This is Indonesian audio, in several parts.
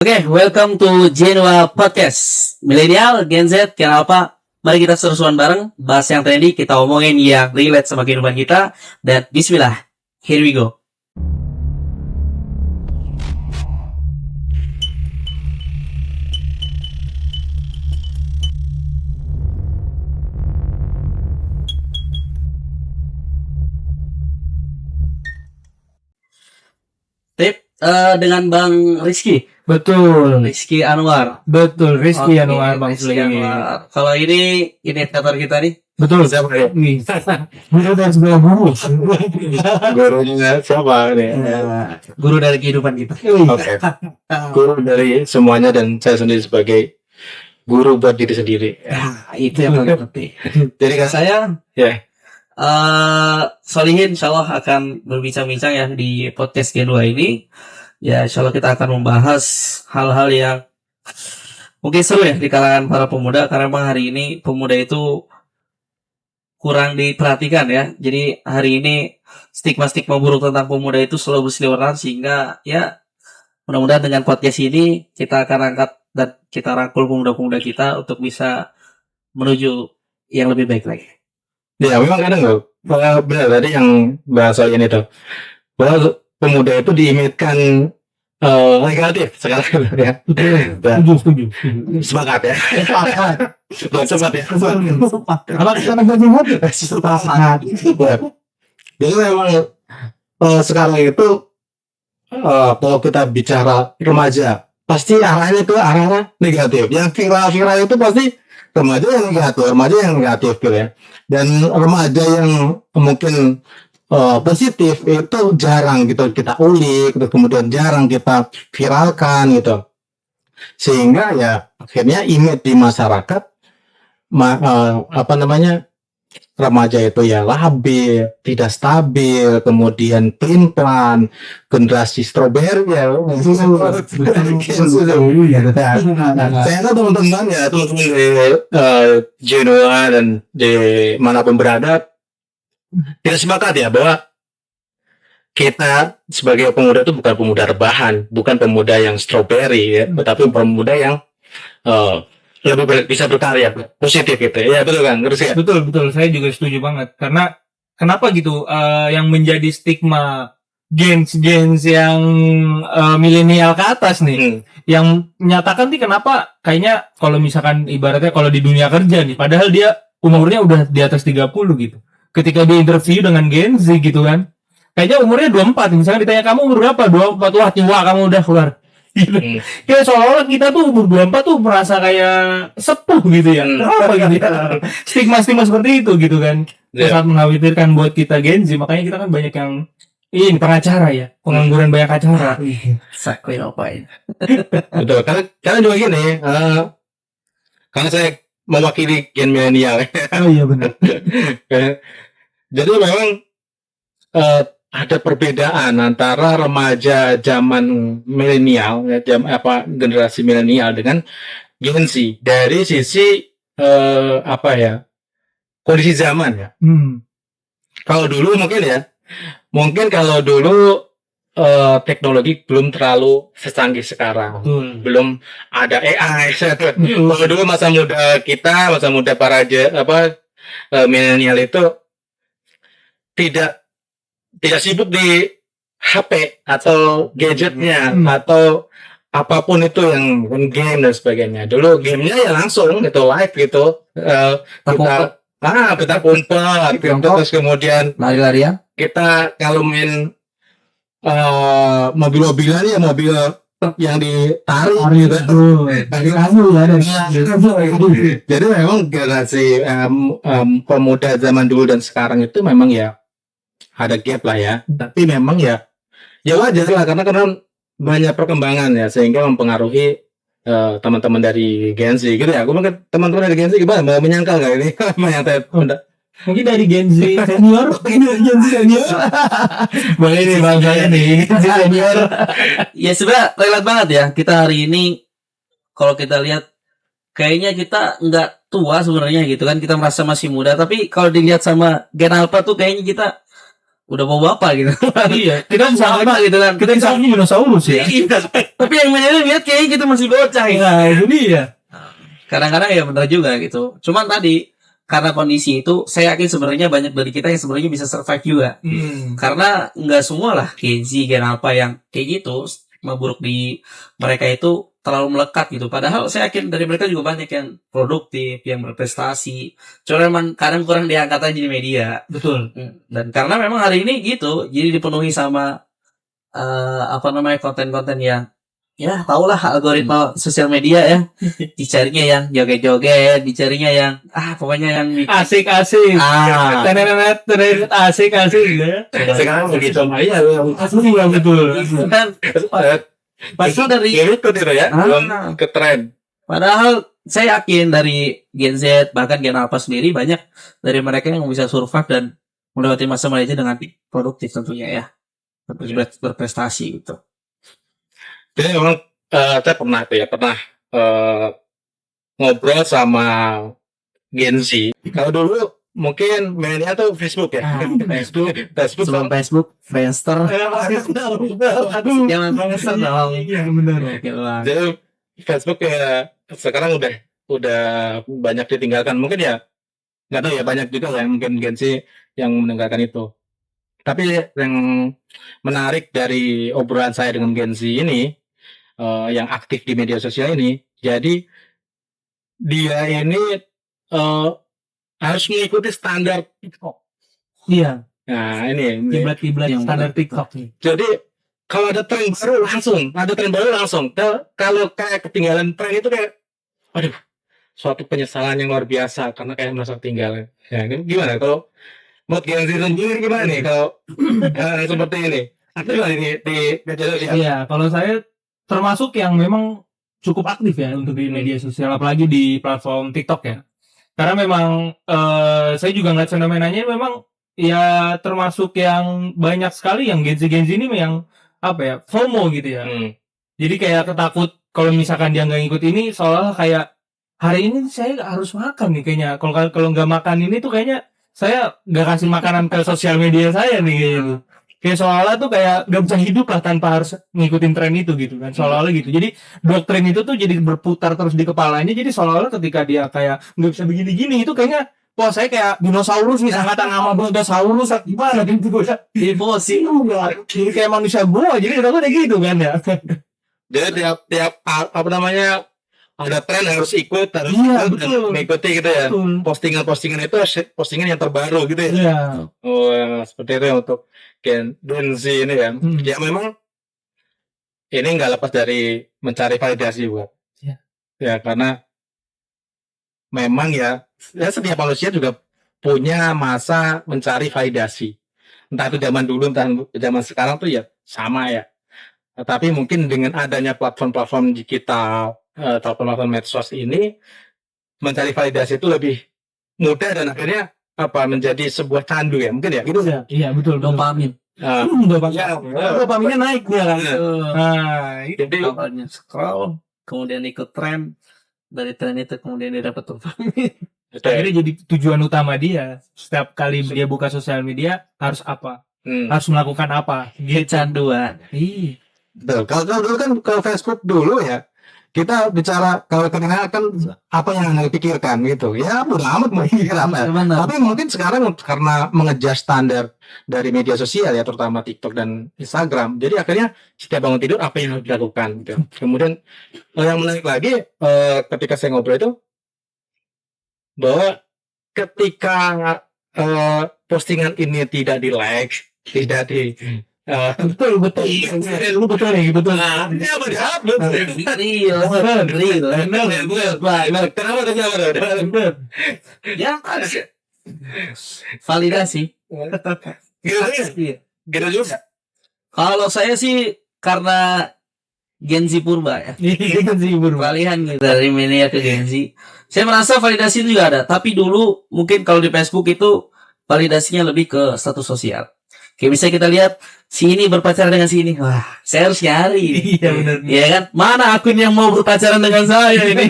Oke, welcome to Genoa Podcast. Milenial, Gen Z, kenapa? Mari kita seru-seruan bareng, bahas yang trendy, kita omongin yang relate sama kehidupan kita. Dan bismillah, here we go. Dengan Bang Rizky. Betul, Rizky Anwar. Rizky Oke, Anwar Bang Rizky Suli. Anwar. Kalau ini inisiator kita nih. Betul. Siapa ya? Guru dan sebelah guru. Gurunya siapa nih? Guru dari kehidupan kita. Oke. Guru dari semuanya dan saya sendiri sebagai guru buat diri sendiri. Nah, itu yang paling penting. Jadi kan Saya ya. Solihin insya Allah akan berbincang-bincang ya di podcast Gen2 ini. Ya insya Allah kita akan membahas hal-hal yang mungkin seru ya di kalangan para pemuda. Karena memang hari ini pemuda itu kurang diperhatikan ya. Jadi hari ini stigma-stigma buruk tentang pemuda itu selalu berseliweran. Sehingga ya mudah-mudahan dengan podcast ini kita akan angkat dan kita rangkul pemuda-pemuda kita untuk bisa menuju yang lebih baik lagi. Ya memang kadang loh. Benar tadi yang bahas soal ini tuh. Bahwa pemuda itu diimitkan negatif sekarang ya. Setuju. Semangat ya. Semangat ya. Kalau kita negatif, Semangat. Jadi memang sekarang itu kalau kita bicara remaja pasti arahnya ke arah negatif. Yang viral itu pasti remaja yang negatif gitu ya. Dan remaja yang mungkin positif itu jarang gitu kita ulik, gitu, kemudian jarang kita viralkan gitu. Sehingga ya akhirnya image di masyarakat remaja itu ya labil, tidak stabil, kemudian pelin-pelan, generasi strawberry ya. Saya teman-teman di Genoa dan di manapun berada tidak sepakat ya bahwa kita sebagai pemuda itu bukan pemuda rebahan, bukan pemuda yang strawberry ya, tetapi pemuda yang lebih bisa berkarya positif gitu ya. Betul kan, ngerti ya? betul. Saya juga setuju banget. Karena kenapa gitu? Yang menjadi stigma gens yang milenial ke atas nih, yang menyatakan nih kenapa kayaknya kalau misalkan ibaratnya kalau di dunia kerja nih, padahal dia umurnya udah di atas 30 gitu. Ketika dia interview dengan Gen Z gitu kan, kayaknya umurnya 24. Misalkan ditanya kamu umur berapa? 24. Wah tua, kamu udah keluar. Kayak seolah-olah kita tuh umur 24 tuh merasa kayak sepuh gitu ya. Kenapa gitu ya? Stigma seperti itu gitu kan. Sangat mengkhawatirkan buat kita Gen Z. Makanya kita kan banyak yang ini pengacara ya, pengangguran banyak acara. Sakuin apain. Betul, karena juga gini, karena saya mewakili gen milenial. Oh iya benar. Jadi memang ada perbedaan antara remaja zaman milenial, generasi milenial dengan Gen Z dari sisi kondisi zaman ya. Kalau dulu mungkin kalau dulu teknologi belum terlalu secanggih sekarang, belum ada AI. Kalau dulu masa muda para milenial itu tidak sibuk di HP atau gadgetnya atau apapun itu yang game dan sebagainya. Dulu gamenya ya langsung gitu live gitu, kita kumpul gitu. Terus kemudian Lari-larian. kita kalau main mobil-mobilan ya mobil yang ditarik gitu. Jadi memang generasi pemuda zaman dulu dan sekarang itu memang ya ada gap lah ya. Tapi memang ya wajar lah karena banyak perkembangan ya sehingga mempengaruhi teman-teman dari Gen Z gitu ya. Aku mungkin teman-teman dari Gen Z gimana? Mau menyangkal nggak ini? Mungkin dari Gen Z senior, boleh nih bang saya nih Gen Z senior. Ya sebenarnya relate banget ya. Kita hari ini kalau kita lihat kayaknya kita nggak tua sebenarnya gitu kan. Kita merasa masih muda. Tapi kalau dilihat sama Gen Alpha tuh kayaknya kita udah mau bapak gitu. Iya, kita bisa Sama gitu kan. kita bisa dinosaurus ya. Iya. Tapi yang mainnya lihat kayaknya kita masih bocah ya. Nah, itu dia. Kadang-kadang ya benar juga gitu. Cuman tadi karena kondisi itu, saya yakin sebenarnya banyak dari kita yang sebenarnya bisa survive juga. Karena nggak semua lah Gen Z, Gen apa yang kayak gitu, stigma buruk di mereka itu terlalu melekat gitu. Padahal saya yakin dari mereka juga banyak yang produktif, yang berprestasi. Cuma memang kadang kurang diangkat aja di media. Betul. Dan karena memang hari ini gitu, jadi dipenuhi sama konten-konten yang ya tahulah algoritma sosial media ya. Dicarinya yang joget-joget, dicarinya yang pokoknya yang Asik-asik. Tenet asik-asik ya. Sekarang begitu aja Asli ya betul. kan padahal dari ikut itu ya belum ke tren. padahal saya yakin dari Gen Z bahkan Gen Alpha sendiri banyak dari mereka yang bisa survive dan melewati masa aja dengan produktif tentunya ya, berprestasi gitu. Jadi memang saya pernah ngobrol sama Gen Z. Kalau dulu mungkin mainnya tuh Facebook ya. Facebook Sebelum Facebook, Friendster. Aduh. Jangan Friendster dong. Iya benar. Jadi Facebook ya sekarang udah banyak ditinggalkan. Mungkin ya nggak tahu ya, banyak juga yang mungkin Gen Z yang meninggalkan itu. Tapi yang menarik dari obrolan saya dengan Gen Z ini, yang aktif di media sosial ini, jadi dia ini harus mengikuti standar TikTok. Iya. Nah ini Kiblat-kiblat Yang standar TikTok nih. jadi kalau ada tren baru langsung. Kalau kayak ketinggalan tren itu kayak, aduh, suatu penyesalan yang luar biasa karena kayak merasa ketinggalan. Ya, ini gimana kalau buat Gen Z sendiri gimana nih kalau seperti ini? Aktif nggak ini di media sosial? Iya, kalau saya termasuk yang memang cukup aktif ya untuk di media sosial, apalagi di platform TikTok ya. Karena memang saya juga ngeliat fenomenanya memang ya termasuk yang banyak sekali yang Gen Z ini yang apa ya, FOMO gitu ya. Jadi kayak ketakut kalau misalkan dia nggak ngikut ini, seolah kayak hari ini saya nggak harus makan nih kayaknya. Kalau nggak makan ini tuh kayaknya saya nggak kasih makanan ke sosial media saya nih gitu. Kayak seolah tuh kayak nggak bisa hidup lah tanpa harus ngikutin tren itu gitu kan, seolah-olah gitu. Jadi doktrin itu tuh jadi berputar terus di kepalanya. Jadi seolah-olah ketika dia kayak nggak bisa begini-gini itu kayaknya, wah saya kayak dinosaurus nih, angkatan sama dinosaurus gimana gitu. Emosi. Kayak manusia gua, jadi udah kayak gitu kan ya. Jadi tiap apa namanya ada tren harus ikut, harus Iya, ikut, betul. mengikuti gitu ya. Betul. Postingan itu postingan yang terbaru gitu ya. Iya. Oh, seperti itu ya untuk Gen Z ini ya. Ya memang ini nggak lepas dari mencari validasi buat. Iya. Ya karena memang ya setiap manusia juga punya masa mencari validasi. Entah itu zaman dulu, entah zaman sekarang tuh ya sama ya. Tapi mungkin dengan adanya platform-platform digital, platform medsos ini, mencari validasi itu lebih mudah dan akhirnya menjadi sebuah candu ya, mungkin ya gitu. Iya betul. Dopamin. Dopaminnya naik dia kan. Nah, Jadi Awalnya scroll, kemudian ikut tren, dari tren itu kemudian dia dapat dopamin. akhirnya jadi tujuan utama dia. Setiap kali dia buka sosial media harus apa? Harus melakukan apa? Kecanduan. Iya. Betul. Kalau dulu kan kalau Facebook dulu ya, kita bicara kalau kenal kan apa yang anda pikirkan gitu ya, udah amat mau pikir apa. Benar. Tapi mungkin sekarang karena mengejar standar dari media sosial ya, terutama TikTok dan Instagram, jadi akhirnya setiap bangun tidur apa yang harus dilakukan gitu. Kemudian yang menarik lagi ketika saya ngobrol itu bahwa ketika postingan ini tidak di like, tidak di Betul. Lu betul nih, betul. ini apa di-upload? Bener. Ya, validasi. Gitu juga. Kalau saya sih karena Gen Z purba ya. Ini kan sih Peralihan gitu dari milenial ke Gen Z. Saya merasa validasi itu juga ada. Tapi dulu mungkin kalau di Facebook itu validasinya lebih ke status sosial. Kayak misalnya kita lihat si ini berpacaran dengan si ini. Wah, saya harus nyari. Iya benar. Iya kan? Mana akun yang mau berpacaran dengan saya ini?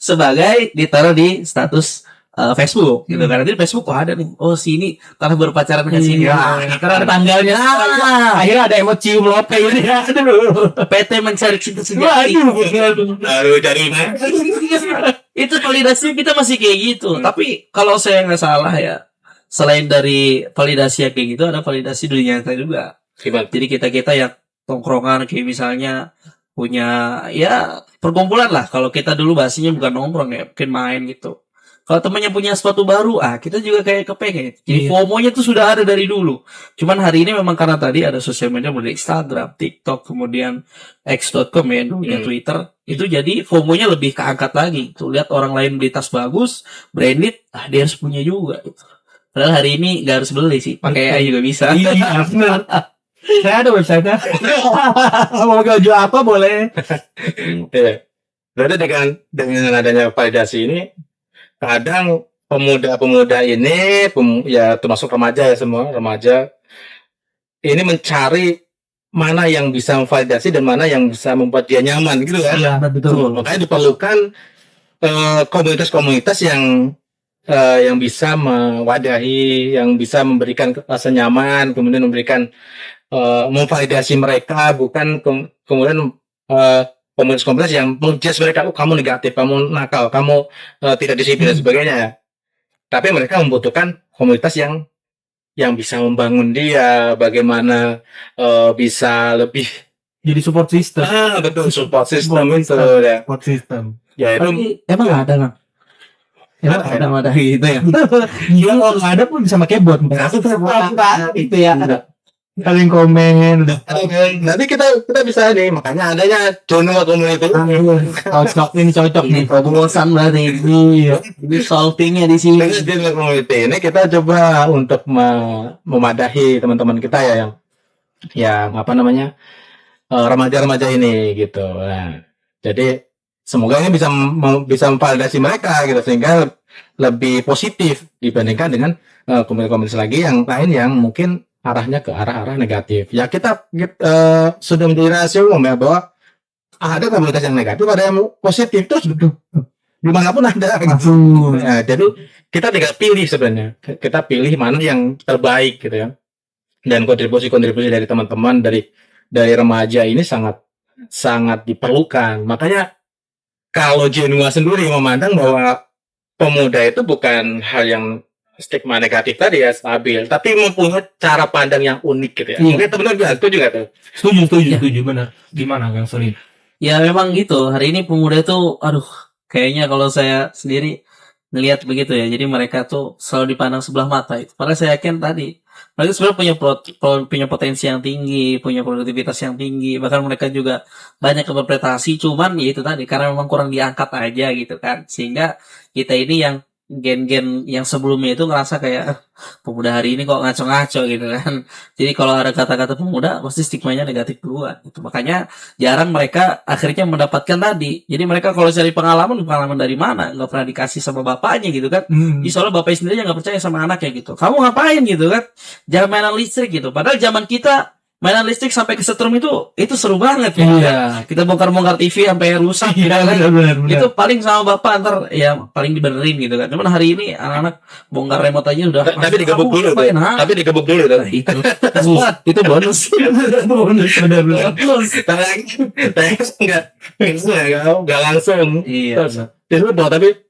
Sebagai ditaruh di status Facebook gitu kan. Nanti di Facebook kok ada nih. Oh sini telah berpacaran dengan sini. Iya. Karena ada tanggalnya. Akhirnya ada emot cium lope ini ya. Aduh. PT mencari cinta sejati. Aduh, dari Itu validasi kita masih kayak gitu. Tapi kalau saya nggak salah ya, selain dari validasi yang kayak gitu, ada validasi dunia nyata juga. gimana? Jadi kita yang tongkrongan kayak misalnya punya ya perkumpulan lah. Kalau kita dulu bahasanya bukan nongkrong ya, mungkin main gitu. Kalau temannya punya sepatu baru, kita juga kayak kepengen. Jadi Iya. FOMO-nya tuh sudah ada dari dulu. Cuman hari ini memang karena tadi ada sosial media mulai Instagram, TikTok, kemudian X.com ya, dulunya Twitter. Itu jadi FOMO-nya lebih keangkat lagi. Tuh lihat orang lain beli tas bagus, branded, dia harus punya juga. Gitu. Padahal hari ini gak harus beli sih, pakai AI juga bisa. Iya, benar. Saya ada website-nya. Mau jual apa boleh. Iya. Berarti dengan adanya validasi ini, kadang pemuda-pemuda ini, ya termasuk remaja ya, semua remaja ini mencari mana yang bisa memvalidasi dan mana yang bisa membuat dia nyaman gitu kan. Iya, betul. Makanya diperlukan komunitas-komunitas yang bisa mewadahi, yang bisa memberikan rasa nyaman, kemudian memberikan memvalidasi mereka, bukan kemudian komunitas-komunitas yang menjudge mereka, oh kamu negatif, kamu nakal, kamu tidak disiplin dan sebagainya. Tapi mereka membutuhkan komunitas yang bisa membangun dia, bagaimana bisa lebih Jadi support system. betul, support system itu ya. Support system. Ya itu Tapi emang ada kan? Emang ada gitu ya. Gila kalau nggak ada pun bisa pakai bot. Itu ya. Saling komen udah. nanti kita bisa nih, makanya adanya Jono Community. Cocok nih. Bosan berarti. Iya. Jadi solvingnya di sini. Dengan Jono Community ini kita coba untuk memadahi teman-teman kita ya yang apa namanya remaja-remaja ini gitu. Nah, jadi semoga ini bisa memvalidasi mereka gitu sehingga lebih positif dibandingkan dengan komunitas-komunitas lagi yang lain yang mungkin arahnya ke arah-arah negatif. Ya kita sudah menjadi rahasia umum ya bahwa ada komunitas yang negatif, ada yang positif, terus dimanapun ada. Gitu. Ya, jadi kita tinggal pilih sebenarnya. Kita pilih mana yang terbaik gitu ya. Dan kontribusi dari teman-teman dari remaja ini sangat diperlukan. Makanya kalau Genua sendiri memandang bahwa pemuda itu bukan hal yang stigma negatif tadi ya, stabil, tapi mempunyai cara pandang yang unik gitu ya. Mungkin teman-teman juga setuju nggak tuh? Setuju benar. Gimana Kang Solid? Ya memang gitu. Hari ini pemuda itu, kayaknya kalau saya sendiri melihat begitu ya. Jadi mereka tuh selalu dipandang sebelah mata itu. Padahal saya yakin tadi mereka sebenarnya punya potensi yang tinggi, punya produktivitas yang tinggi. Bahkan mereka juga banyak berprestasi. Cuman ya itu tadi karena memang kurang diangkat aja gitu kan. Sehingga kita ini yang gen-gen yang sebelumnya itu ngerasa kayak pemuda hari ini kok ngaco-ngaco gitu kan. Jadi kalau ada kata-kata pemuda pasti stigmanya negatif duluan gitu. Makanya jarang mereka akhirnya mendapatkan tadi. Jadi mereka kalau cari pengalaman dari mana? Nggak pernah dikasih sama bapaknya gitu kan. Jadi soalnya bapaknya sendiri yang nggak percaya sama anaknya gitu. Kamu ngapain gitu kan? Jangan mainan listrik gitu. Padahal zaman kita mainan listrik sampai kesetrum itu seru banget ya. Iya. Kita bongkar-bongkar TV sampai rusak gitu kan. Benar. Itu paling sama bapak ntar ya paling dibenerin gitu kan. Cuman hari ini anak-anak bongkar remote aja udah. Tapi digebuk dulu tuh. Tapi digebuk dulu tuh. Itu bonus. Benar. Enggak langsung. Iya. Terus tapi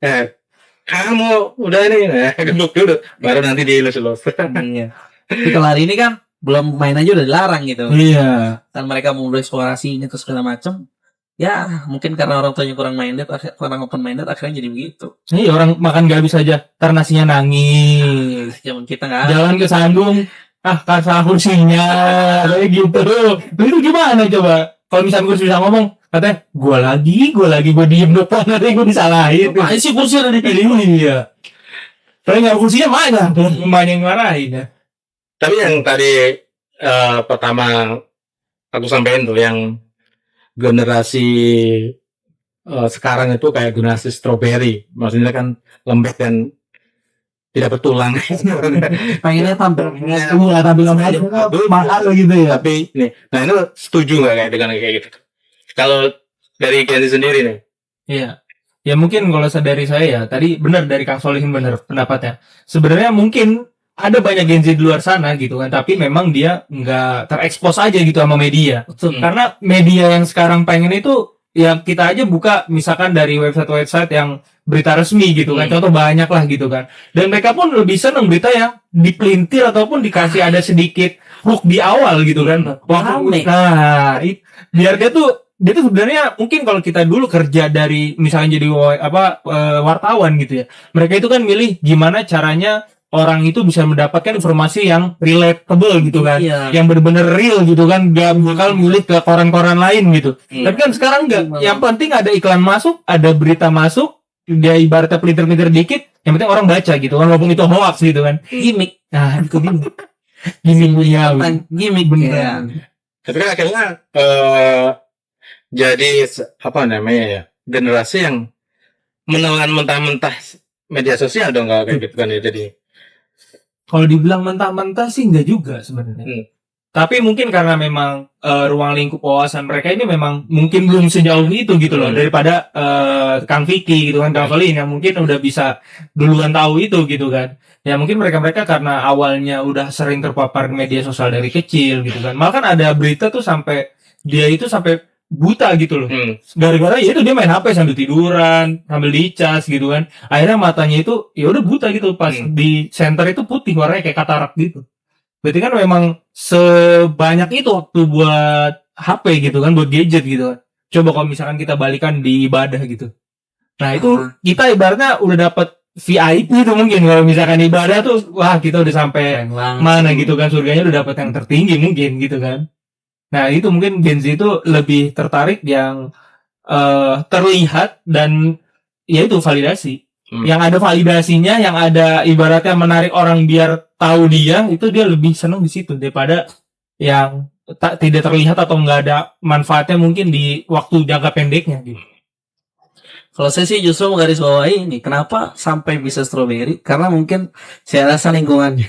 kamu udah ini gebuk dulu baru nanti dielus-elus. Iya. Tapi kalau hari ini kan belum main aja udah dilarang gitu. Iya. Kan mereka mau eksplorasinya terus segala macam. Ya mungkin karena orang tuanya kurang open minded akhirnya jadi begitu. Ini orang makan gak habis aja karena nasinya nangis. Zaman kita nggak ada. Jalan ke Sandung, kasah kursinya kayak gitu. Itu gimana coba? Kalau misalnya kursi bisa ngomong, katanya gue lagi gue diem depan nanti gue disalahin. Apaan sih kursi ada di sini? Iya. Tapi nggak kursinya mana? Banyak yang marahin ya. Tapi yang tadi pertama aku sampaikan tuh yang generasi sekarang itu kayak generasi strawberry, maksudnya kan lembek dan tidak bertulang. Pengennya tampil mahal gitu ya. Tapi nih, nah itu setuju nggak kayak dengan kayak gitu? Kalau dari Genzi sendiri nih, Iya. Ya mungkin kalau dari saya ya, tadi benar dari Kang Solihin benar pendapatnya. Sebenarnya mungkin ada banyak Gen Z di luar sana gitu kan, tapi memang dia nggak terekspos aja gitu sama media. Betul. Karena media yang sekarang pengen itu ya kita aja buka misalkan dari website-website yang berita resmi gitu kan, contoh banyak lah gitu kan. Dan mereka pun lebih seneng berita yang dipelintir ataupun dikasih ada sedikit hook di awal gitu kan. Rame. Nah, biar dia tuh sebenarnya mungkin kalau kita dulu kerja dari misalnya jadi wartawan gitu ya. Mereka itu kan milih gimana caranya orang itu bisa mendapatkan informasi yang relatable gitu kan. Iya. Yang benar-benar real gitu kan. Gak bakal milih ke koran-koran lain gitu. Tapi kan sekarang enggak. Yang penting ada iklan masuk, ada berita masuk, dia ibaratnya pelintir-pelintir dikit, yang penting orang baca gitu kan, walaupun itu hoax gitu kan. Gimik. Nah, itu gimik ya. Gimik Beneran. Tapi kan akhirnya jadi apa namanya ya, generasi yang menelan mentah-mentah media sosial dong, nggak kayak gitu kan ya. Jadi Kalau dibilang mentah-mentah sih enggak juga sebenarnya. Tapi mungkin karena memang ruang lingkup wawasan mereka ini memang mungkin belum sejauh itu gitu loh, daripada Kang Vicky gitu kan, Kang Solin yang mungkin udah bisa duluan tahu itu gitu kan. Ya mungkin mereka karena awalnya udah sering terpapar media sosial dari kecil gitu kan. Malah kan ada berita tuh sampai dia itu sampai buta gitu loh. Gara-gara ya itu dia main HP sambil tiduran, sambil dicas gitu kan. Akhirnya matanya itu ya udah buta gitu, pas di center itu putih warnanya kayak katarak gitu. Berarti kan memang sebanyak itu waktu buat HP gitu kan, buat gadget gitu kan. Coba kalau misalkan kita balikan di ibadah gitu. Nah itu kita ibaratnya udah dapat VIP itu mungkin kalau misalkan ibadah tuh, wah kita udah sampai mana gitu kan, surganya udah dapat yang tertinggi mungkin gitu kan. Nah itu mungkin Gen Z itu lebih tertarik yang terlihat dan ya itu validasi. Yang ada validasinya, yang ada ibaratnya menarik orang biar tahu dia, itu dia lebih senang di situ daripada yang tidak terlihat atau nggak ada manfaatnya mungkin di waktu jangka pendeknya gitu. Kalau saya sih justru menggarisbawahi ini, kenapa sampai bisa strawberry? Karena mungkin saya rasa lingkungannya.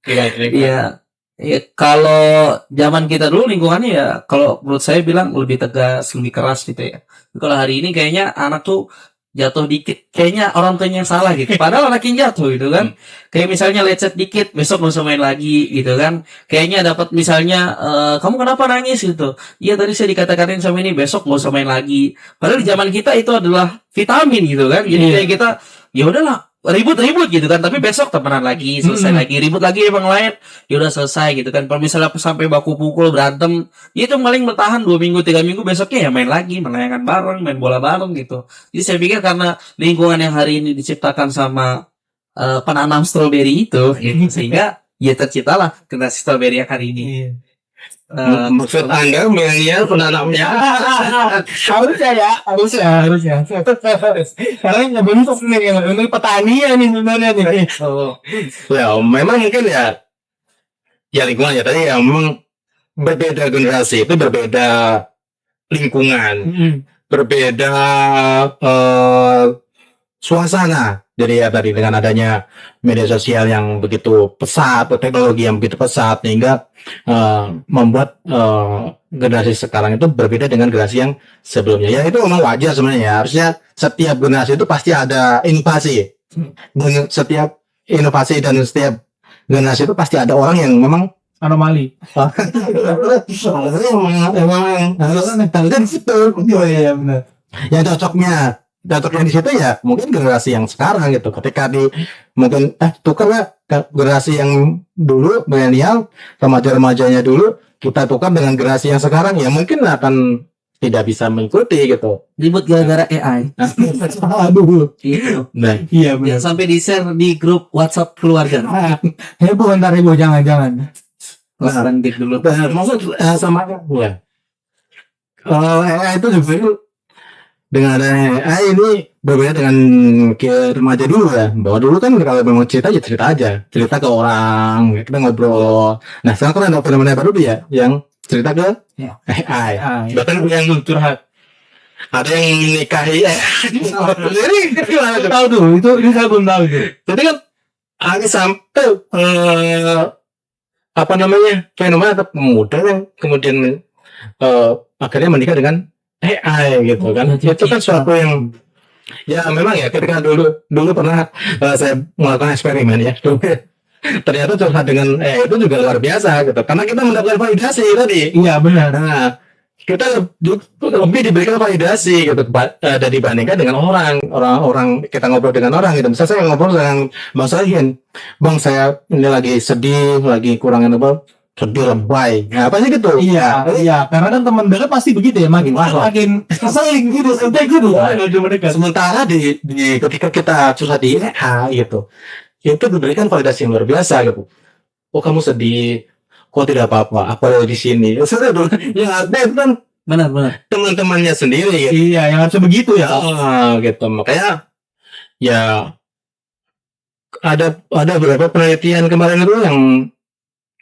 Iya. Ya, kalau zaman kita dulu lingkungannya ya, kalau menurut saya bilang lebih tegas, lebih keras gitu ya. Kalau hari ini kayaknya anak tuh jatuh dikit, kayaknya orang tuanya yang salah gitu. Padahal anak yang jatuh gitu kan. Kayak misalnya lecet dikit, besok nggak usah main lagi gitu kan. Kayaknya dapat misalnya, kamu kenapa nangis gitu? Iya tadi saya dikata-katain sama ini, besok nggak usah main lagi. Padahal di zaman kita itu adalah vitamin gitu kan. Jadi kayak kita, ya udahlah, ribut gitu kan, tapi besok temenan lagi, selesai lagi, ribut lagi emang lain, ya udah selesai gitu kan. Kalau misalnya sampai baku pukul berantem, ya itu paling bertahan 2 minggu 3 minggu, besoknya ya main lagi, melayangkan bareng, main bola bareng gitu. Jadi saya pikir karena lingkungan yang hari ini diciptakan sama penanam stroberi itu, gitu, sehingga ya terciptalah generasi stroberi yang hari ini. maksud Anda milenial penanamnya harusnya karena yang bentuk nih, yang bentuk petani nih sebenarnya nih. ya memang mungkin ya lingkungan ya tadi ya, memang berbeda generasi itu berbeda lingkungan, berbeda suasana. Jadi ya tadi dengan adanya media sosial yang begitu pesat, teknologi yang begitu pesat, sehingga membuat generasi sekarang itu berbeda dengan generasi yang sebelumnya. Ya itu memang wajar sebenarnya. Harusnya setiap generasi itu pasti ada inovasi. Dan setiap inovasi dan setiap generasi itu pasti ada orang yang memang Anomali. emang harus di situ. Iya benar. Yang cocoknya di situ ya mungkin generasi yang sekarang gitu. Ketika mungkin tukar lah generasi yang dulu milenial, remaja-remajanya dulu, kita tukar dengan generasi yang sekarang, ya mungkin akan tidak bisa mengikuti gitu. Ribut gara-gara AI. Aduh. Gitu. Nah, Iya Yang benar. sampai di-share di grup WhatsApp keluarga. Heboh ntar heboh, jangan. Langsung dik dulu. maksud sama ya. AI itu juga dengan ada AI ini berbeda dengan ke remaja dulu ya. Bahwa dulu kan kalau memang cerita aja, cerita ke orang, kita ngobrol. Nah sekarang kan ada fenomena baru ya, yang cerita ke AI. Bahkan yang curhat. ada yang nikahi jadi gimana tuh? Tahu tuh, itu saya belum tahu tuh. Jadi kan ada sampai apa namanya, fenomena pemuda yang kemudian akhirnya menikah dengan AI gitu kan. Itu kan suatu yang Ya memang ya ketika dulu pernah saya melakukan eksperimen ya. Ternyata curhat dengan itu juga luar biasa gitu. Karena kita mendapatkan validasi tadi. Iya benar. Nah, kita lebih diberikan validasi gitu dan dibandingkan dengan orang kita ngobrol dengan orang gitu. Misalnya saya ngobrol dengan Bang Sahin, Bang saya ini lagi sedih, lagi kurang apa, sedih lebay. Nah, apa sih gitu? Iya, karena kan teman dekat pasti begitu ya, makin sering gitu, sampai gitu. Sementara di ketika kita curhat di EH gitu, itu diberikan validasi yang luar biasa gitu. Oh kamu sedih, kok tidak apa-apa, apa di sini? Sudah dong, yang ada itu kan Benar. teman-temannya sendiri gitu. Iya, yang harusnya begitu ya. Gitu. Makanya ya ada beberapa penelitian kemarin itu yang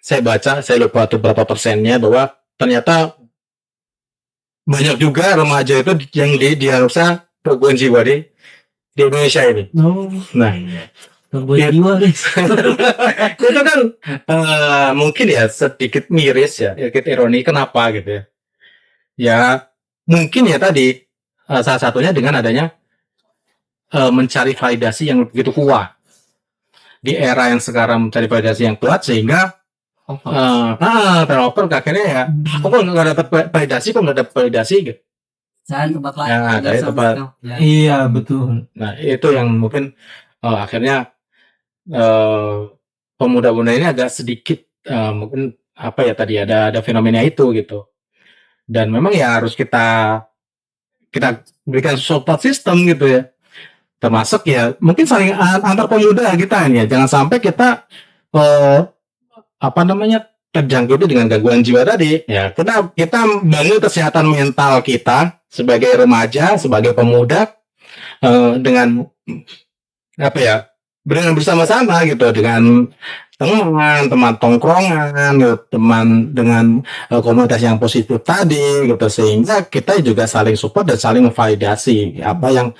saya baca, saya lupa tuh berapa persennya, bahwa ternyata banyak juga remaja itu yang diharusnya gangguan jiwa di Indonesia ini. Nah, Gangguan jiwa guys. itu kan mungkin ya sedikit miris ya, sedikit ironi. Kenapa gitu ya? Ya mungkin ya tadi salah satunya dengan adanya mencari validasi yang begitu kuat di era yang sekarang, mencari validasi yang kuat sehingga developer akhirnya ya kok nggak dapat validasi gitu. Jangan tempat lain. Ya, dari tempat. Iya, betul. Nah itu yang mungkin akhirnya pemuda-pemuda ini agak sedikit mungkin apa ya tadi ada fenomena itu gitu. Dan memang ya harus kita berikan support system gitu ya, termasuk ya mungkin saling antar pemuda kita ini ya, jangan sampai kita terjangkiti dengan gangguan jiwa tadi ya. Kita bangun kesehatan mental kita sebagai remaja, sebagai pemuda dengan apa ya, dengan bersama-sama gitu, dengan teman tongkrongan gitu, teman dengan komunitas yang positif tadi gitu, sehingga kita juga saling support dan saling memvalidasi apa yang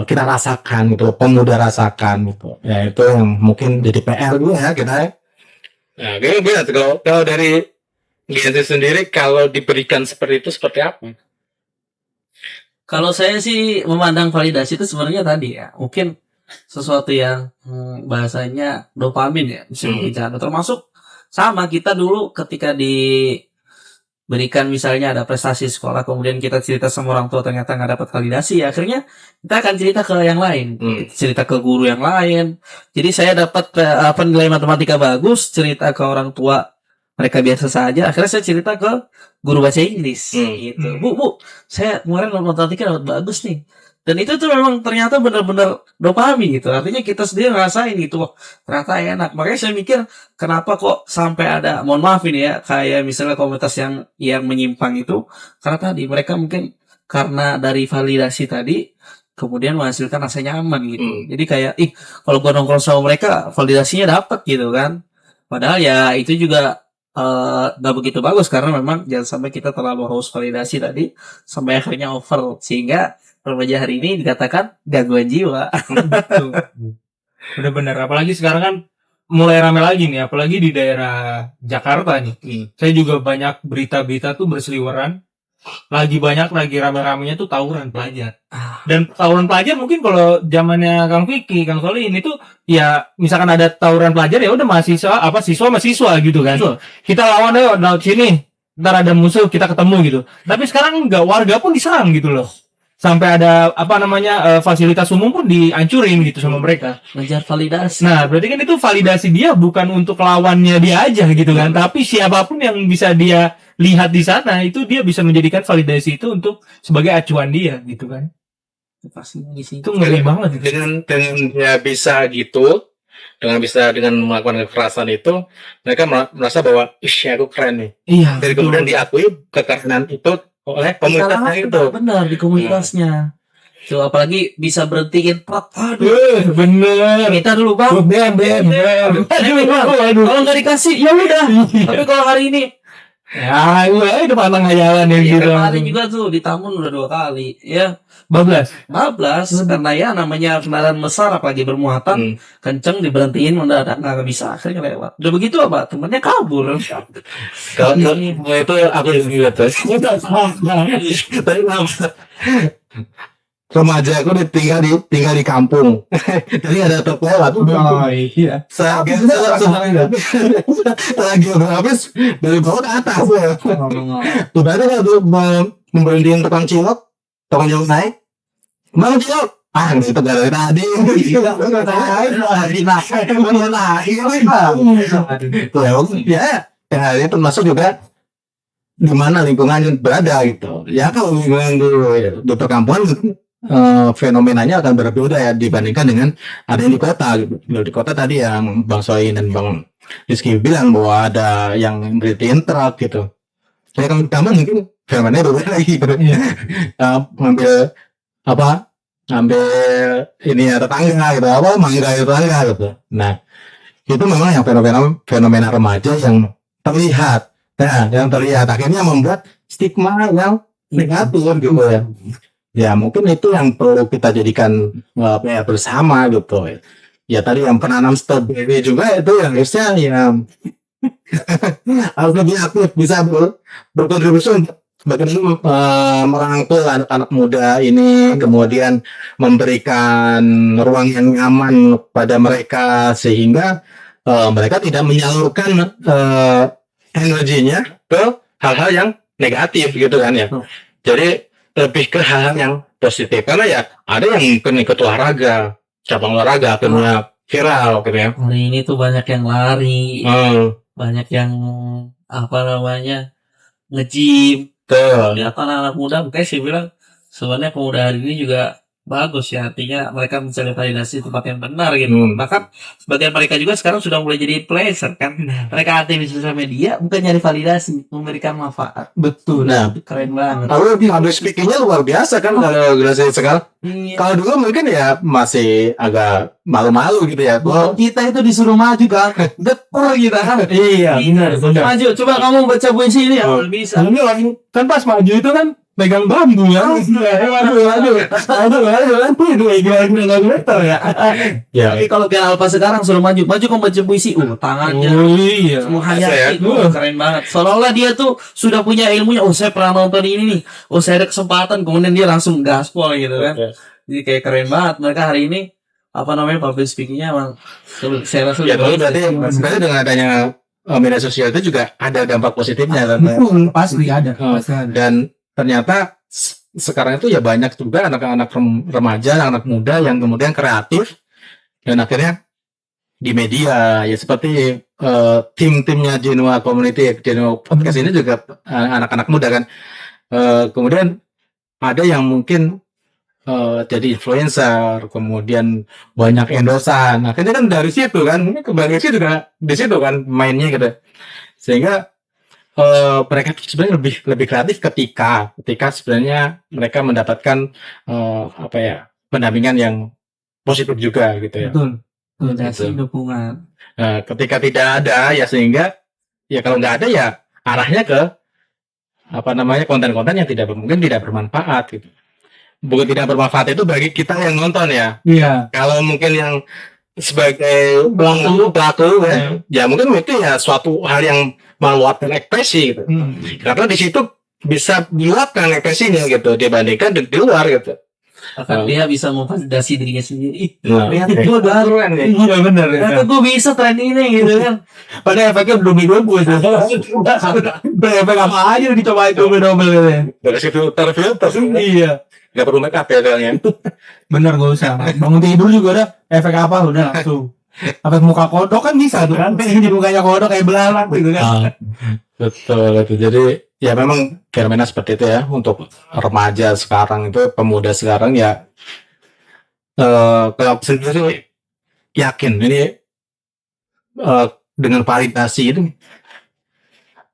kita rasakan gitu, pemuda rasakan gitu ya. Itu yang mungkin jadi PR gue ya kita ya. Nah gimana kalau dari Gensi sendiri, kalau diberikan seperti itu seperti apa? Kalau saya sih memandang validasi itu sebenarnya tadi ya, mungkin sesuatu yang bahasanya dopamin ya, bisa bicara. Termasuk sama kita dulu ketika diberikan misalnya ada prestasi sekolah, kemudian kita cerita sama orang tua ternyata nggak dapat validasi, ya akhirnya kita akan cerita ke yang lain, cerita ke guru yang lain. Jadi saya dapat nilai matematika bagus, cerita ke orang tua mereka biasa saja, akhirnya saya cerita ke guru bahasa Inggris gitu. Bu, saya kemarin matematika dapat bagus nih. Dan itu tuh memang ternyata benar-benar dopamin gitu. Artinya kita sendiri ngerasain gitu, ternyata enak. Makanya saya mikir kenapa kok sampai ada, mohon maaf ini ya, kayak misalnya komunitas yang menyimpang itu, karena tadi mereka mungkin karena dari validasi tadi kemudian menghasilkan rasa nyaman gitu. Jadi kayak kalau gua nongkrong sama mereka validasinya dapat gitu kan. Padahal ya itu juga gak begitu bagus, karena memang jangan sampai kita terlalu haus validasi tadi sampai akhirnya over, sehingga remaja hari ini dikatakan gangguan jiwa. Udah bener, apalagi sekarang kan mulai rame lagi nih, apalagi di daerah Jakarta nih. Saya juga banyak berita-berita tuh berseliweran, lagi rame-ramenya tuh tawuran pelajar. Dan tawuran pelajar mungkin kalau zamannya Kang Vicky, Kang Solihin itu ya misalkan ada tawuran pelajar ya udah siswa sama siswa gitu kan. Kita lawan ayo laut sini, ntar ada musuh kita ketemu gitu. Tapi sekarang enggak, warga pun diserang gitu loh. Sampai ada fasilitas umum pun dihancurin gitu sama mereka. Ngejar validasi. Nah, berarti kan itu validasi dia bukan untuk lawannya dia aja gitu kan, tapi siapapun yang bisa dia lihat di sana itu dia bisa menjadikan validasi itu untuk sebagai acuan dia gitu kan. Itu ngeri banget gitu. Dengan dia bisa gitu, dengan melakukan kekerasan itu, mereka merasa bahwa aku keren nih. Iya. Dan kemudian diakui kekerenan itu oleh komunitasnya itu. Benar di komunitasnya. So, apalagi bisa berhentiin prak. Aduh, bener. minta dulu bang. Kalau nggak dikasih ya udah. Tapi kalau hari ini ya udah pantang jalan ya gitu. Kemarin juga tuh di Tamun udah 2 kali ya. Bablas karena ya namanya kendaraan besar apalagi bermuatan kenceng, diberhentiin mendadak nggak bisa, akhirnya lewat. Udah begitu apa temennya kabur. Kalau itu aku juga terus. Tapi remaja aku tinggal di kampung. Jadi ada truk lewat. Oh iya. Setelah geografis dari bawah ke atas ya. Berarti kalau memberhentiin tukang cilok naik, bang cilok, itu dari tadi. Itu ya ini termasuk juga di mana lingkungan berada gitu. Ya kalau lingkungan di perkampungan fenomenanya akan berbeda ya dibandingkan dengan ada yang di kota gitu. Kalau di kota tadi yang Bang Soin dan Bang Rizky bilang bahwa ada yang beritiin truk gitu. Saya kalau di taman mungkin fenomenanya berbeda lagi gitu. Ngambil ngambil ini ya tetangga gitu, mangga tetangga gitu. Nah itu memang yang fenomena remaja yang terlihat. Nah, yang terlihat akhirnya membuat stigma yang negatif gitu ya. Ya mungkin itu yang perlu kita jadikan bersama gitu. Ya tadi yang penanam strawberry juga itu yang harusnya yang harus lebih aktif bisa berkontribusi untuk bagaimana merangkul anak-anak muda ini, kemudian memberikan ruang yang nyaman pada mereka sehingga mereka tidak menyalurkan energinya ke hal-hal yang negatif gitu kan ya. Jadi lebih ke hal yang positif karena ya ada yang mungkin ikut olahraga, cabang olahraga akhirnya viral gitu ya. Hari ini tuh banyak yang lari, banyak yang nge-gym. Ya kan anak muda, makanya saya bilang sebenarnya pemuda hari ini juga bagus ya, artinya mereka mencari validasi tempat yang benar gitu. Bahkan sebagian mereka juga sekarang sudah mulai jadi influencer kan. Mereka aktif di sosial media bukan nyari validasi, memberikan manfaat. Betul. Nah, keren banget. Kalau public speaking-nya luar biasa kan kalau generasi sekarang. Kalau dulu mungkin ya masih agak malu-malu gitu ya. Kita itu disuruh maju kan, dekor kita kan. Iya, benar. Maju, coba kamu baca puisi ini ya, bisa. Kan pas maju itu kan pegang bambu ya. Tapi kalau Piala Alpha sekarang suruh maju kamu baca puisi, tangannya semua hanya itu keren banget. Seolah-olah dia tuh sudah punya ilmunya. Saya pernah nonton ini nih. Saya ada kesempatan, kemudian dia langsung gaspol gitu kan. Jadi kayak keren banget mereka hari ini. Public speaking-nya emang saya rasa ya berarti dengan adanya media sosial itu juga ada dampak positifnya kan. Pasti ada. Dan ternyata sekarang itu ya banyak juga anak-anak remaja, anak muda yang kemudian kreatif dan akhirnya di media ya seperti tim-timnya Genoa Community, Genoa Podcast ini juga anak-anak muda kan. Kemudian ada yang mungkin jadi influencer, kemudian banyak endorsan. Akhirnya kan dari situ kan, mungkin kebanyakan juga di situ kan mainnya gitu. Sehingga mereka sebenarnya lebih kreatif ketika sebenarnya mereka mendapatkan pendampingan yang positif juga gitu ya. Betul. Dukungan. Ketika tidak ada ya sehingga ya kalau nggak ada ya arahnya ke konten-konten yang mungkin tidak bermanfaat gitu. Bukan tidak bermanfaat itu bagi kita yang nonton ya. Iya. Kalau mungkin yang sebagai pelaku ya mungkin itu ya suatu hal yang meluapkan ekspresi gitu. Karena di situ bisa diluapkan ekspresinya gitu dibandingkan di luar gitu. Dia bisa memvalidasi dirinya sendiri. Ternyata gue baru kan ya. Iya benar ya. Ternyata gue bisa tren ini gitu kan. Padahal efeknya belum hidup gue. Efek apa aja dicoba itu double gitu ya. Dari situ filter. Iya. Gak perlu make up ya soalnya. Bener gak usah. Bangun tidur juga udah efek apa udah langsung. Efek muka kodok kan bisa tuh kan. Pengen di mukanya kodok kayak belalang gitu kan. Betul. Jadi ya memang fenomena seperti itu ya untuk remaja sekarang itu, pemuda sekarang ya. Kalau sendiri yakin ini dengan validasi itu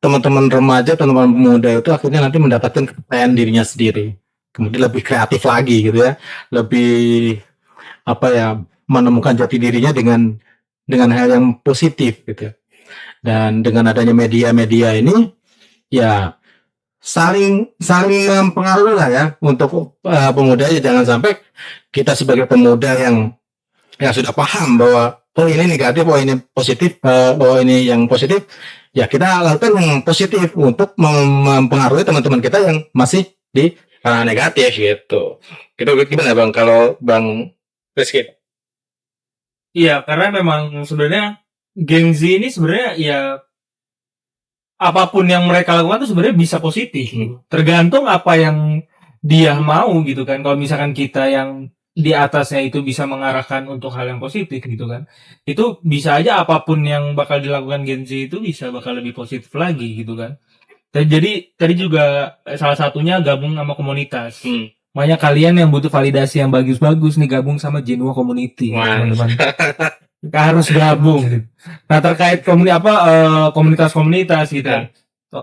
teman-teman remaja, teman-teman pemuda itu akhirnya nanti mendapatkan kepercayaan dirinya sendiri. Kemudian lebih kreatif lagi gitu ya, lebih menemukan jati dirinya dengan hal yang positif gitu. Dan dengan adanya media-media ini ya saling mempengaruhi lah ya untuk pemuda ya. Jangan sampai kita sebagai pemuda yang sudah paham bahwa ini negatif, ini positif, bahwa ini yang positif ya kita lakukan yang positif untuk mempengaruhi teman-teman kita yang masih di negatif gitu. Itu gimana Bang kalau Bang Rizky? Iya, karena memang sebenarnya Gen Z ini sebenarnya ya apapun yang mereka lakukan tuh sebenarnya bisa positif. Tergantung apa yang dia mau gitu kan. Kalau misalkan kita yang di atasnya itu bisa mengarahkan untuk hal yang positif gitu kan. Itu bisa aja apapun yang bakal dilakukan Gen Z itu bisa bakal lebih positif lagi gitu kan. Jadi tadi juga salah satunya gabung sama komunitas. Makanya kalian yang butuh validasi yang bagus-bagus nih gabung sama Genoa Community, teman-teman. Harus gabung. Nah terkait komunitas-komunitas gitu.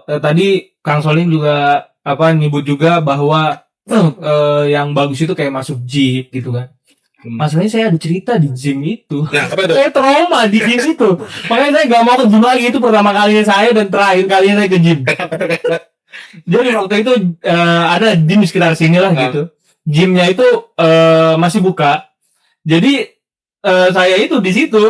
Tadi Kang Soling juga nyebut juga bahwa yang bagus itu kayak masuk gym gitu kan. Masalahnya saya ada cerita di gym itu. Nah, apa itu? Saya trauma di gym itu. Makanya saya nggak mau ke gym lagi. Itu pertama kalinya saya dan terakhir kalinya saya ke gym. Jadi waktu itu ada gym di sekitar sini lah gitu. Gymnya itu masih buka. Jadi saya itu di situ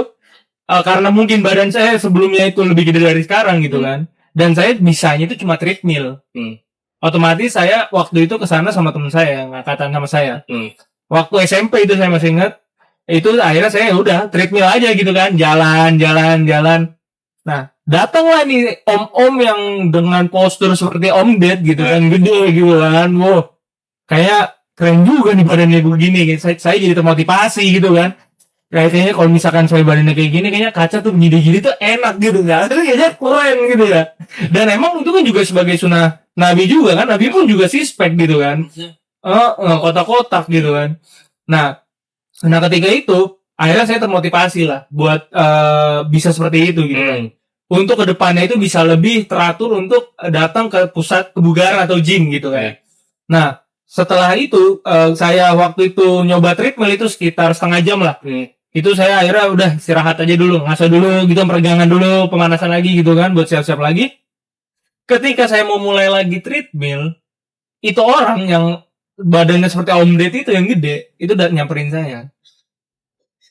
karena mungkin badan saya sebelumnya itu lebih gede dari sekarang gitu kan. Dan saya bisanya itu cuma treadmill. Otomatis saya waktu itu kesana sama teman saya yang angkatan sama saya. Waktu SMP itu saya masih ingat. Itu akhirnya saya udah treadmill aja gitu kan, jalan. Nah, datanglah nih om-om yang dengan postur seperti Om Ded gitu kan, gede gitu kan. Wow, kayak keren juga nih badannya begini. Saya jadi termotivasi gitu kan. Kayaknya kalau misalkan saya badannya kayak gini, kayaknya kaca tuh gini-gini tuh enak gitu kan. Terus kayaknya keren gitu ya. Dan emang itu kan juga sebagai sunnah Nabi juga kan. Nabi pun juga sispek gitu kan. Kotak-kotak gitu kan. Nah ketika itu akhirnya saya termotivasi lah buat bisa seperti itu gitu kan. Untuk kedepannya itu bisa lebih teratur untuk datang ke pusat kebugaran atau gym gitu kan. Nah setelah itu saya waktu itu nyoba treadmill itu sekitar setengah jam lah. Itu saya akhirnya udah istirahat aja dulu, ngaso dulu gitu, peregangan dulu, pemanasan lagi gitu kan buat siap-siap lagi. Ketika saya mau mulai lagi treadmill, itu orang yang badannya seperti Om Ded itu yang gede, itu udah nyamperin saya.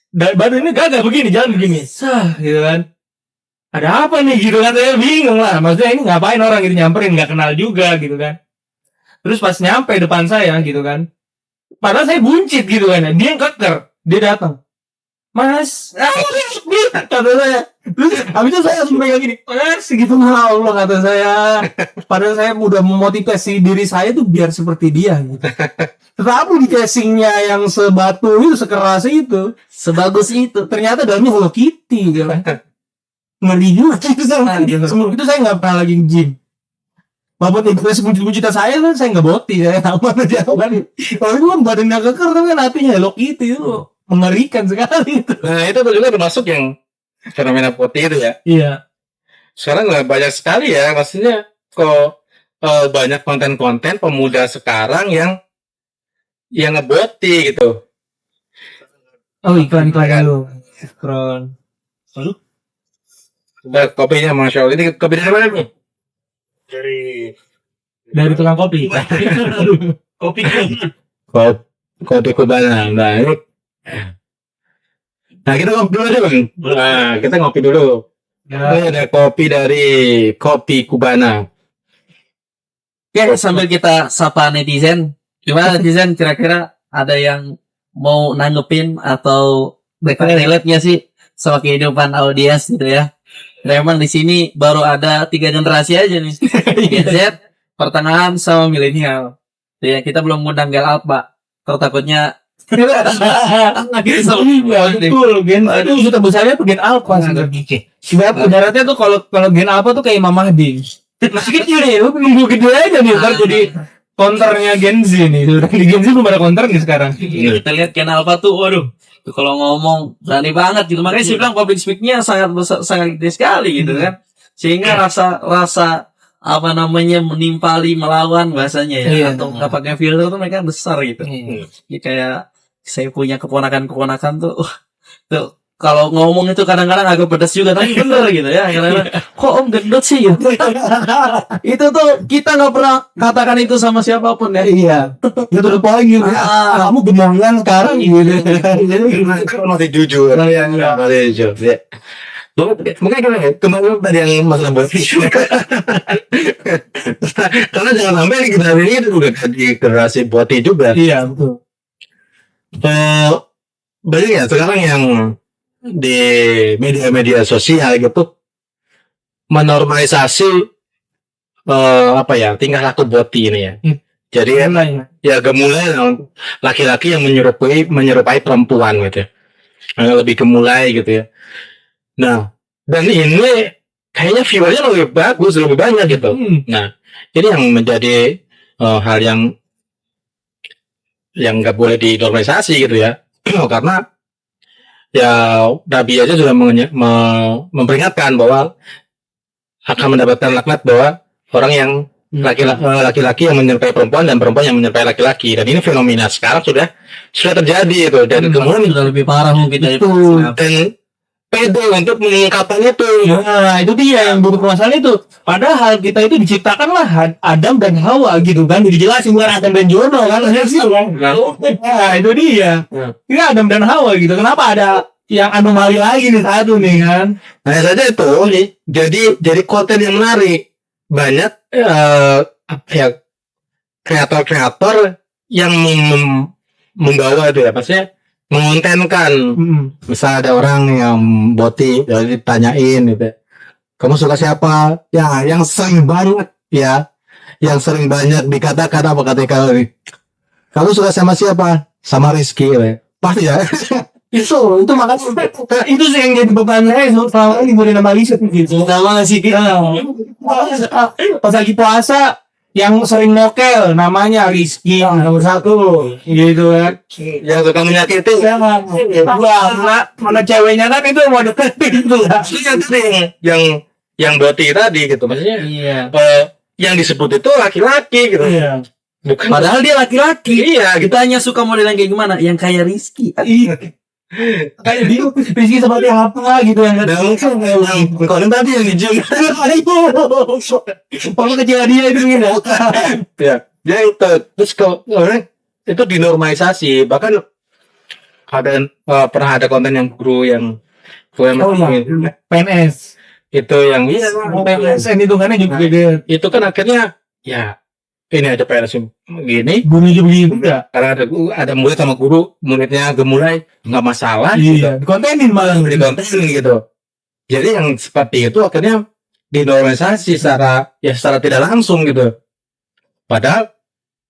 Dan badannya gagah begini, jalan begini. Gitu kan. Ada apa nih gitu kan, saya bingung lah. Maksudnya ini ngapain orang gitu nyamperin, gak kenal juga gitu kan. Terus pas nyampe depan saya gitu kan. Padahal saya buncit gitu kan. Dia yang keker, dia datang. Mas, kata saya. Terus habis itu saya langsung pegang gini. Segitu Allah kata saya. Padahal saya udah memotivasi diri saya tuh biar seperti dia gitu. Tetapi di casingnya yang sebatu itu, sekeras itu, sebagus itu, ternyata dalamnya Hello Kitty gitu kan. Ngeri juga itu sebelum itu saya nggak pernah lagi gym. Walaupun itu sebujuta saya tuh saya nggak boti, saya aman aja kan. Kalau itu kan badannya keker tapi kan hatinya Hello Kitty itu mengerikan sekali itu. Nah itu juga termasuk yang fenomena putih itu ya. Iya. Sekarang nggak banyak sekali ya, maksudnya kok banyak konten-konten pemuda sekarang yang ngeboti gitu. Oh iklan dulu. Iklan. Aduh. Kopinya Masya Allah. Ini kopi dari mana nih? Dari tukang kopi. Kopi. Kopi Kubana. Nah kita ngopi dulu aja Bang. Nah kita ngopi dulu. Ini ada kopi dari Kopi Kubana. Oke, sambil kita sapa netizen. Gimana netizen, kira-kira ada yang mau nanggepin atau relate nggak sih sama kehidupan audiens gitu ya? Memang di sini baru ada 3 generasi aja nih. Gen Z, pertengahan sama milenial. Ya, kita belum ngundang Gel Alpha. Kalau takutnya betul, Gen itu kita besarnya tuh Gen Alpha sebenarnya. Sebab ibaratnya tuh kalau Gen Alpha tuh kayak Imam Mahdi. Masih kecil nih, lu nunggu gede aja nih ntar jadi counternya Gen Z nih. Di Gen Z belum ada counter nih sekarang. Kita lihat Gen Alpha tuh, waduh, kalau ngomong berani banget gitu. Makanya saya bilang public speak-nya sangat gede sekali gitu kan. Sehingga rasa apa namanya menimpali melawan bahasanya ya, atau nggak pakai filter tuh mereka besar gitu. Jadi kayak saya punya keponakan tuh, tuh kalau ngomong itu kadang-kadang agak pedas juga, tapi bener gitu ya. Kadang-kadang, kok Om gendut sih ya? Itu tuh kita nggak pernah katakan itu sama siapapun ya. Iya. Ya tuh poin gitu. Kamu gemongan sekarang gitu. Jadi masih jujur. Masih jujur. Mungkin kemarin tadi yang masalah boti. Karena jangan sampai generasi ini juga jadi generasi boti juga. Iya, betul. Banyak ya sekarang yang di media-media sosial gitu menormalisasi tingkah laku boti ini ya. Jadi ya gemulai laki-laki yang menyerupai perempuan gitu ya. Lebih gemulai gitu ya. Nah, dan ini kayaknya viewernya lebih bagus, lebih banyak gitu. Nah, ini yang menjadi hal yang nggak boleh dinormalisasi gitu ya. Karena ya Nabi aja sudah memperingatkan bahwa akan mendapatkan laknat bahwa orang yang laki-laki yang menyerupai perempuan dan perempuan yang menyerupai laki-laki, dan ini fenomena sekarang sudah terjadi itu, dan kemudian sudah lebih parah mungkin dari itu, dan pede untuk mengungkapkan itu. Nah, itu dia yang bermasalah itu. Padahal kita itu diciptakanlah Adam dan Hawa gitu kan, dijelasin bukan Adam dan Jono kan, nah itu dia. Ini Adam dan Hawa gitu. Kenapa ada yang anomali lagi nih satu nih kan? Nah saja itu jadi konten yang menarik. Banyak kreator-kreator yang membawa itu ya, maksudnya mengontenkan. Misal ada orang yang boti, jadi ditanyain gitu, kamu suka siapa? Ya, yang sering banget dikatakan apa ketika kamu suka sama siapa? Sama Rizky ya. Pasti ya. Itu makanya itu sih yang jadi beban saya selama ini boleh nama riset gitu. Nama sih kita pas lagi puasa yang sering mokel namanya Rizky yang nomor 1 gitu kan, yang suka menyakiti. Mana ceweknya kan itu mau deketin itu yang boti tadi gitu, maksudnya yang disebut itu laki-laki gitu. Bukan, padahal dia laki-laki. Iya, kita hanya suka model yang kayak gimana, yang kayak Rizky. Kayak dia Rizky seperti apa gitu yang kalau tadi yang dijung kalau kejadian itu gitu ya itu. Terus kalau itu dinormalisasi, bahkan ada pernah ada konten yang guru yang PNS itu yang PNS itu kan juga gede. Itu kan akhirnya ya ini ada PNS gini guru juga enggak, karena ada murid sama guru, muridnya gemulai nggak masalah. Iya, dikontenin malah dikontenin gitu. Jadi yang seperti itu akhirnya dinormalisasi secara tidak langsung gitu. Padahal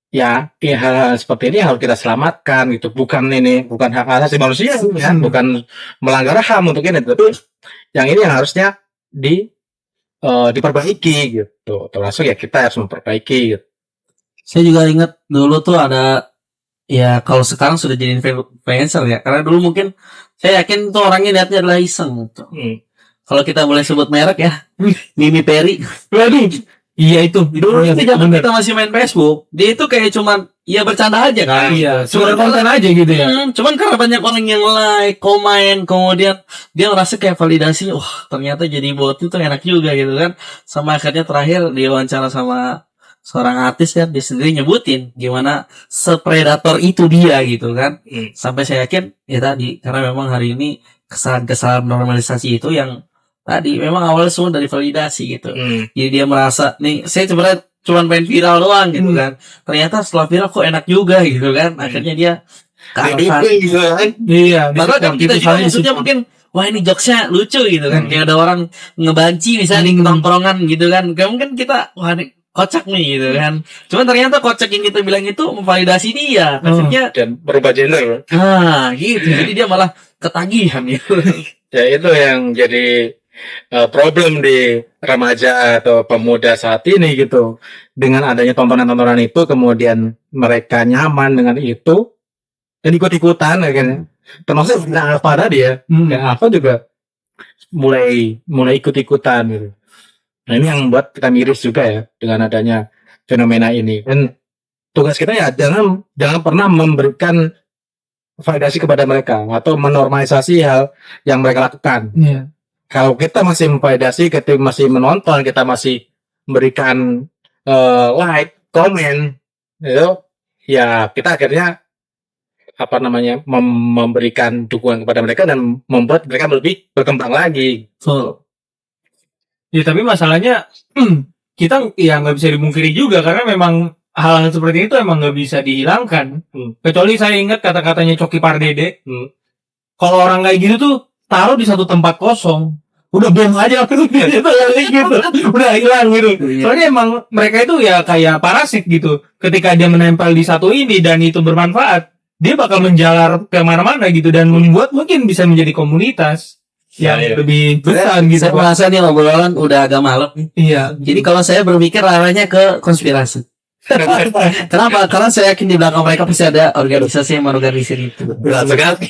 ya hal-hal seperti ini harus kita selamatkan gitu. Bukan hak asasi manusia ya, bukan melanggar HAM untuk ini, tapi yang ini yang harusnya diperbaiki gitu. Termasuk ya kita harus memperbaiki gitu. Saya juga ingat dulu tuh ada, ya kalau sekarang sudah jadi influencer ya, karena dulu mungkin saya yakin tuh orangnya niatnya adalah iseng gitu. Kalau kita boleh sebut merek ya, Mimi Peri. Waduh, iya itu dulu kita masih main Facebook, dia itu kayak cuman ya bercanda aja kan. Iya, cuma konten aja gitu ya. Cuman karena banyak orang yang like, komen, kemudian dia merasa kayak validasi, ternyata jadi bot itu enak juga gitu kan. Sama akhirnya terakhir dia wawancara sama seorang artis kan, dia sendiri nyebutin gimana sepredator itu dia gitu kan. Sampai saya yakin ya tadi, karena memang hari ini kesalahan normalisasi itu yang tadi memang awalnya semua dari validasi gitu. Jadi dia merasa nih saya sebenarnya cuma pengen viral doang gitu kan, ternyata setelah viral kok enak juga gitu kan. Akhirnya dia gitu kan. Iya, padahal kan kita juga maksudnya mungkin wah ini jokesnya lucu gitu kan. Kayak ada orang ngebanci misalnya di tongkrongan gitu kan, kayak mungkin kita wah ini kocak nih gitu kan. Cuman ternyata kocak yang kita bilang itu memvalidasi dia, akhirnya dan berubah gender. Gitu. Jadi dia malah ketagihan gitu. Ya itu yang jadi problem di remaja atau pemuda saat ini gitu. Dengan adanya tontonan-tontonan itu, kemudian mereka nyaman dengan itu dan ikut-ikutan akhirnya. Termasuk Alfa tadi ya. Alfa juga mulai ikut-ikutan gitu. Nah ini yang membuat kita miris juga ya dengan adanya fenomena ini. Dan tugas kita ya jangan pernah memberikan validasi kepada mereka atau menormalisasi hal yang mereka lakukan. Kalau kita masih memvalidasi, kita masih menonton, kita masih memberikan like, komen, itu ya kita akhirnya memberikan dukungan kepada mereka dan membuat mereka lebih berkembang lagi. So, Ya tapi masalahnya kita ya nggak bisa dimungkiri juga karena memang hal-hal seperti itu emang nggak bisa dihilangkan. Kecuali saya ingat kata-katanya Coki Pardede. Kalau orang kayak gitu tuh taruh di satu tempat kosong, udah buang aja gitu, udah hilang gitu. Soalnya emang mereka itu ya kayak parasit gitu. Ketika dia menempel di satu ini dan itu bermanfaat, dia bakal menjalar ke mana-mana gitu dan membuat mungkin bisa menjadi komunitas yang lebih besar gitu. saya merasa nih obrolan udah agak malam. Iya. Jadi kalau saya berpikir arahnya ke konspirasi. Kenapa? Karena saya yakin di belakang mereka pasti ada organisasi yang mengorganisir itu. Berat sekali.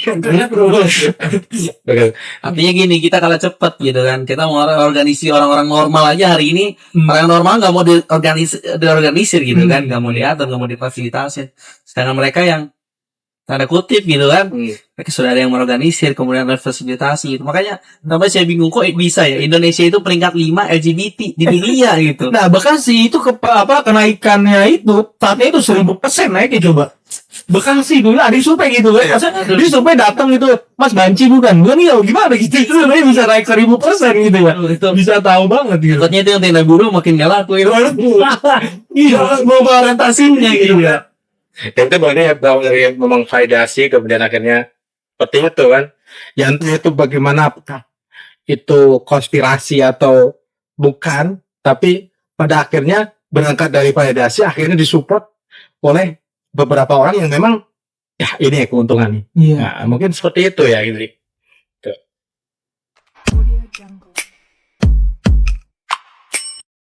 Artinya gini, kita kalah cepat gitu kan. Kita mau organisasi orang-orang normal aja hari ini, orang normal nggak mau diorganisir gitu kan, nggak mau diatur, nggak mau difasilitasi. Sedangkan mereka yang tanda kutip gitu kan, mereka sudah ada yang mengorganisir, kemudian ada fasilitasi gitu. Makanya sampai saya bingung kok bisa ya Indonesia itu peringkat 5 LGBT di dunia gitu. Nah Bekasi itu kenaikannya itu saatnya itu 1000% naiknya coba. Bekasi dulu ada survei gitu kan, masa dia survei datang gitu, Mas Banci bukan iya gimana gitu, itu sebenarnya bisa naik 1000% gitu ya, Itu bisa tahu banget gitu. takutnya itu yang tenda buruh makin gak laku itu. Iya, mau orientasinya gitu ya. Dan itu banyak dari memang validasi kemudian akhirnya seperti itu kan. Yang itu bagaimana, apakah itu konspirasi atau bukan, tapi pada akhirnya berangkat dari validasi akhirnya disupport oleh beberapa orang yang memang ya ini keuntungan nih. Iya. Nah, mungkin seperti itu ya gitu.